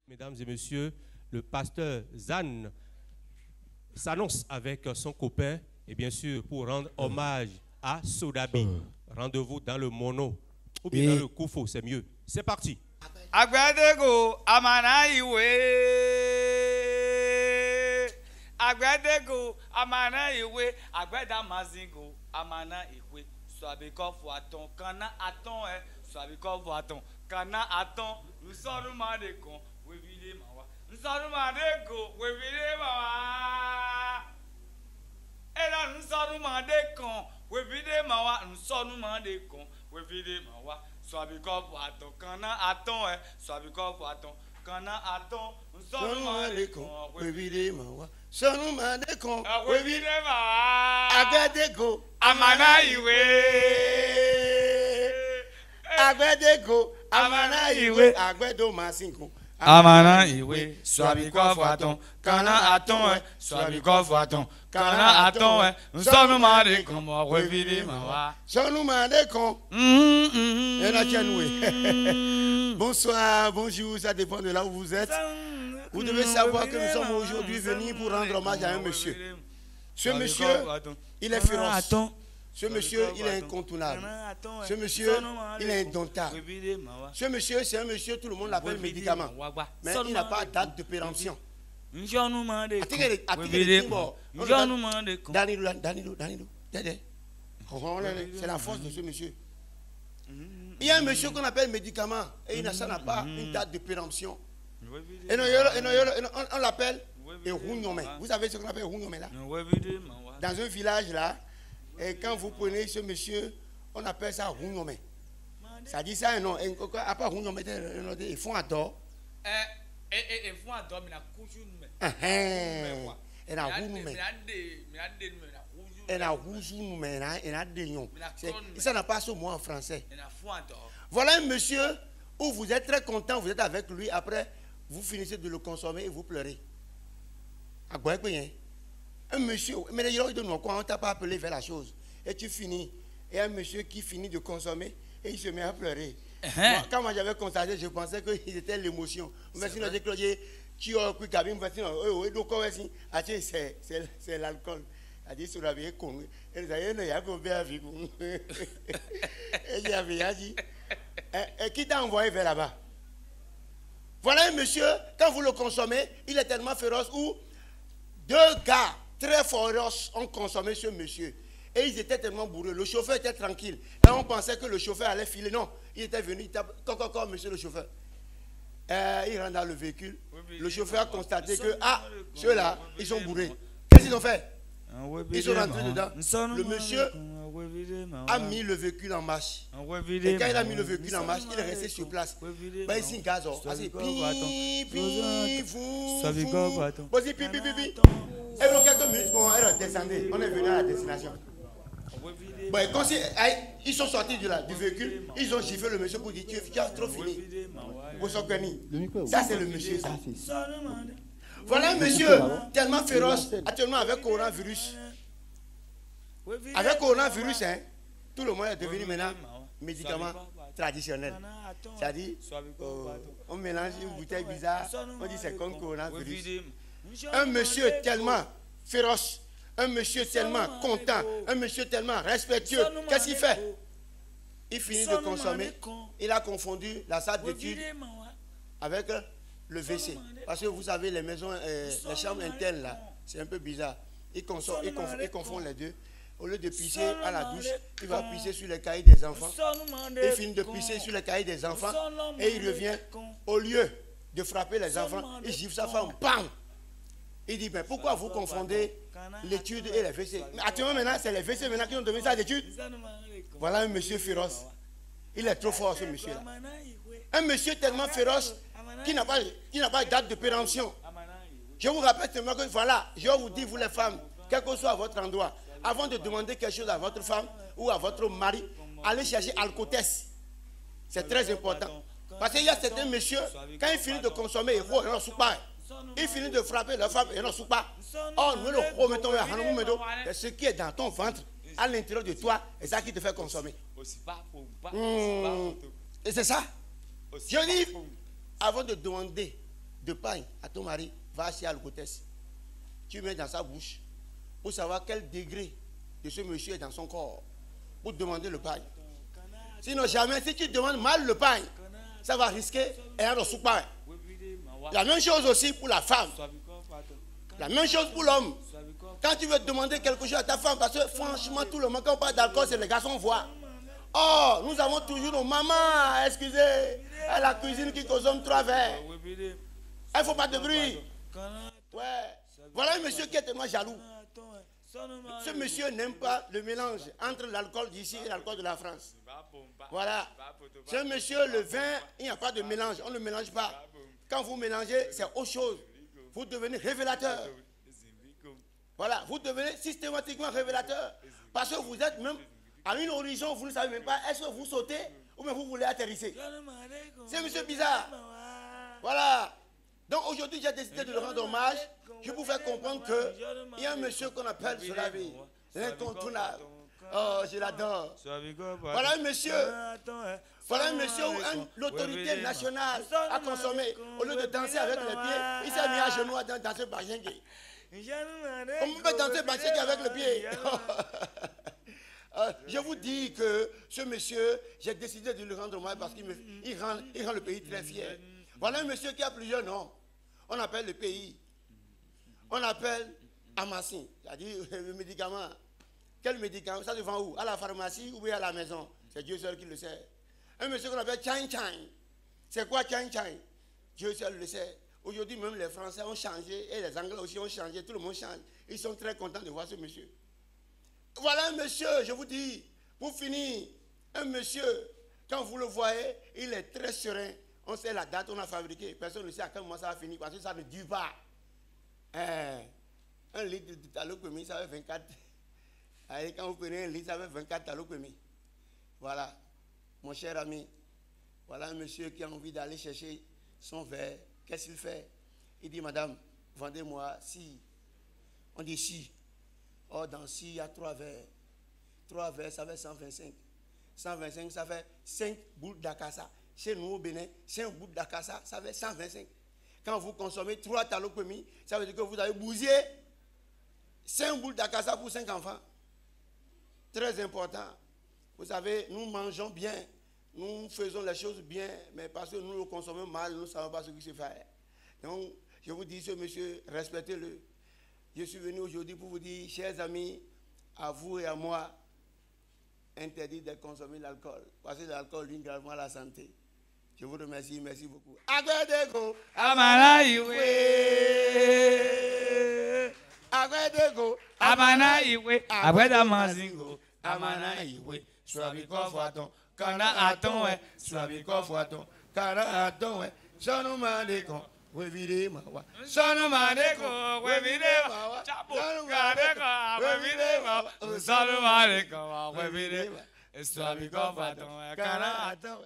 Mesdames et messieurs, le pasteur Zan s'annonce avec son copain et bien sûr pour rendre hommage à Sodabi. Rendez-vous dans le mono ou bien dans le Koufo, c'est mieux. C'est parti. Agwadego amana iwe. Agwadego amana iwe. Agwada mazingo amana iwe. Swabiko voaton kana aton swabiko voaton kana aton. Nous sommes madekon. Wevide mawa. Nous sommes madeko. Wevide mawa. Et là nous sommes madekon. Wevide mawa. Nous sommes madekon. Wevide mawa. Swabiko voaton kana aton swabiko voaton kana aton. Nous sommes madekon. Wevide mawa. Sonu madekon. Wevide mawa. Agwadego Amana iwe. Agwadego amana iwe. Agwedo masinko. Amana iwe, swabiko voaton, kana aton, swabiko voaton, kana aton, nous sommes mariés comme revivre mawa. Sonu madekon. Bonsoir, bonjour, ça dépend de là où vous êtes. Vous devez savoir que nous sommes aujourd'hui venus pour rendre hommage à un monsieur. Ce monsieur, il est féroce. Ce monsieur, il est incontournable. Ce monsieur, il est indomptable. Ce monsieur, c'est un monsieur, tout le monde l'appelle médicament. Mais il n'a pas de date de péremption. C'est la force de ce monsieur. Il y a un monsieur qu'on appelle médicament et ça n'a pas une date de péremption. Et on l'appelle Rougnome. Vous savez ce qu'on appelle Rougnome là? Dans un village là, et quand vous prenez ce monsieur, on appelle ça Rougnome. Ça dit ça, non? À part Rougnome, ils font à tort. Ils font à tort, mais la couche. Et la Rougnome. Et la Rougnome, et la Dénion. Ça n'a pas ce mot en français. Voilà un monsieur où vous êtes très content, vous êtes avec lui, après vous finissez de le consommer et vous pleurez. À quoi un monsieur, mais les gens on t'a pas appelé vers la chose. Et tu finis. Et un monsieur qui finit de consommer et il se met à pleurer. Quand moi j'avais constaté, je pensais qu'il était l'émotion. Mais sinon, j'ai cloché, c'est l'alcool. Il a dit sur la vieille con. Et il a dit, et qui t'a envoyé vers là-bas? Voilà un monsieur, quand vous le consommez, il est tellement féroce où deux gars très féroces ont consommé ce monsieur. Et ils étaient tellement bourrés. Le chauffeur était tranquille. Et on pensait que le chauffeur allait filer. Non, il était venu, il tape, monsieur le chauffeur. Il rentre dans le véhicule. Le chauffeur a constaté que, ceux-là, ils sont bourrés. Qu'est-ce qu'ils ont fait? Ils sont rentrés dedans. Le monsieur a mis le véhicule en marche. Et quand il a mis le véhicule en marche, il est resté sur place. Ici, un gaz. Et donc, quelques minutes, elle descendait. On est venu à la destination. Quand ils sont sortis du véhicule, ils ont giflé le monsieur pour dire tu as trop fini. Ça, c'est le monsieur. Ça. Voilà un monsieur tellement féroce, actuellement avec coronavirus. Avec coronavirus, tout le monde est devenu maintenant médicament traditionnel. C'est-à-dire, on mélange une bouteille bizarre, on dit c'est comme coronavirus. Un monsieur tellement féroce, un monsieur tellement content, un monsieur tellement respectueux, qu'est-ce qu'il fait? Il finit de consommer, il a confondu la salle d'études avec le WC. Parce que vous savez, les maisons, les chambres internes là, c'est un peu bizarre. Il confond les deux. Au lieu de pisser à la douche, il va pisser sur les cahiers des enfants. Il finit de pisser sur les cahiers des enfants et il revient. Au lieu de frapper les enfants, il gifle sa femme. Bam! Il dit, mais pourquoi vous confondez l'étude et les WC? Mais actuellement, maintenant, c'est les WC maintenant qui ont donné ça d'études. Voilà un monsieur féroce. Il est trop fort, ce monsieur-là. Un monsieur tellement féroce qui n'a pas de date de péremption. Je vous rappelle seulement que voilà, je vous dis, vous les femmes, quel que soit votre endroit, avant de demander quelque chose à votre femme ou à votre mari, allez chercher Alcotest. C'est très important. Parce qu'il y a certains messieurs, quand ils finissent de consommer, ils n'en sont pas. Ils finissent de frapper leur femme, ils n'en sont pas. Oh, nous le remettons, c'est ce qui est dans ton ventre, à l'intérieur de toi, et ça qui te fait consommer. Et c'est ça. Je dis, avant de demander de pain à ton mari, va acheter à l'alcotesse. Tu mets dans sa bouche pour savoir quel degré de ce monsieur est dans son corps. Pour demander le pain. Sinon, jamais, si tu demandes mal le pain, ça va risquer un reçu pain. La même chose aussi pour la femme. La même chose pour l'homme. Quand tu veux demander quelque chose à ta femme, parce que franchement, tout le monde, quand on parle d'alcool, c'est les garçons voient. Oh, nous avons toujours nos mamans, excusez, à la cuisine qui consomme 3 verres. Il ne faut pas de bruit. Ouais. Voilà un monsieur qui est tellement jaloux. Ce monsieur n'aime pas le mélange entre l'alcool d'ici et l'alcool de la France. Voilà. Ce monsieur, le vin, il n'y a pas de mélange. On ne le mélange pas. Quand vous mélangez, c'est autre chose. Vous devenez révélateur. Voilà. Vous devenez systématiquement révélateur. Parce que vous êtes même à une horizon, vous ne savez même pas, est-ce que vous sautez ou bien vous voulez atterrisser. C'est un monsieur bizarre. Voilà. Donc aujourd'hui, j'ai décidé de le rendre hommage. Je vous fais comprendre qu'il y a un monsieur qu'on appelle Sodabi, l'incontournable. Oh, je l'adore. Voilà un monsieur. Voilà un monsieur où l'autorité nationale a consommé. Au lieu de danser avec les pieds, il s'est mis à genoux à danser bachengue. On peut danser bachengue avec le pied. Je vous dis que ce monsieur, j'ai décidé de le rendre hommage parce qu'il rend le pays très fier. Voilà un monsieur qui a plusieurs noms. On appelle le pays. On appelle Amassin, c'est-à-dire le médicament. Quel médicament? Ça se vend où? À la pharmacie ou bien à la maison? C'est Dieu seul qui le sait. Un monsieur qu'on appelle Chang Chang. C'est quoi Chang Chang? Dieu seul le sait. Aujourd'hui même les Français ont changé et les Anglais aussi ont changé. Tout le monde change. Ils sont très contents de voir ce monsieur. Voilà un monsieur, je vous dis, pour finir, un monsieur, quand vous le voyez, il est très serein. On sait la date, on a fabriqué. Personne ne sait à quel moment ça va finir parce que ça ne dure pas. Un litre de talocomie, ça fait 24. Allez, quand vous prenez un litre, ça fait 24 talocomie. Voilà, mon cher ami. Voilà un monsieur qui a envie d'aller chercher son verre. Qu'est-ce qu'il fait? Il dit, madame, vendez-moi si. On dit si. Or, dans si, il y a 3 verres. 3 verres, ça fait 125. 125, ça fait 5 boules d'acassa. Chez nous au Bénin, 5 boules d'acassa, ça fait 125. Quand vous consommez 3 talocomie, ça veut dire que vous avez bousillé 5 boules d'acassa pour 5 enfants. Très important. Vous savez, nous mangeons bien, nous faisons les choses bien, mais parce que nous le consommons mal, nous ne savons pas ce qui se fait. Donc, je vous dis, ce monsieur, respectez-le. Je suis venu aujourd'hui pour vous dire, chers amis, à vous et à moi, interdit de consommer l'alcool. Parce que l'alcool nuit gravement à la santé. Je vous remercie, merci beaucoup. Agwedego, Amana iwe. Agwedego, Amana iwe. Agweda mazingo. Amana iwe. Swabiko Faton, Kana Aton, Swabiko Faton, Kana Aton, Sanomadeko, Wevide Mawa. Sanomadeko, Wevide Mawa. Chapugadeko, Wevide Mawa. Sanomadeko, Wevide Mawa. Swabiko Faton, Kana Aton.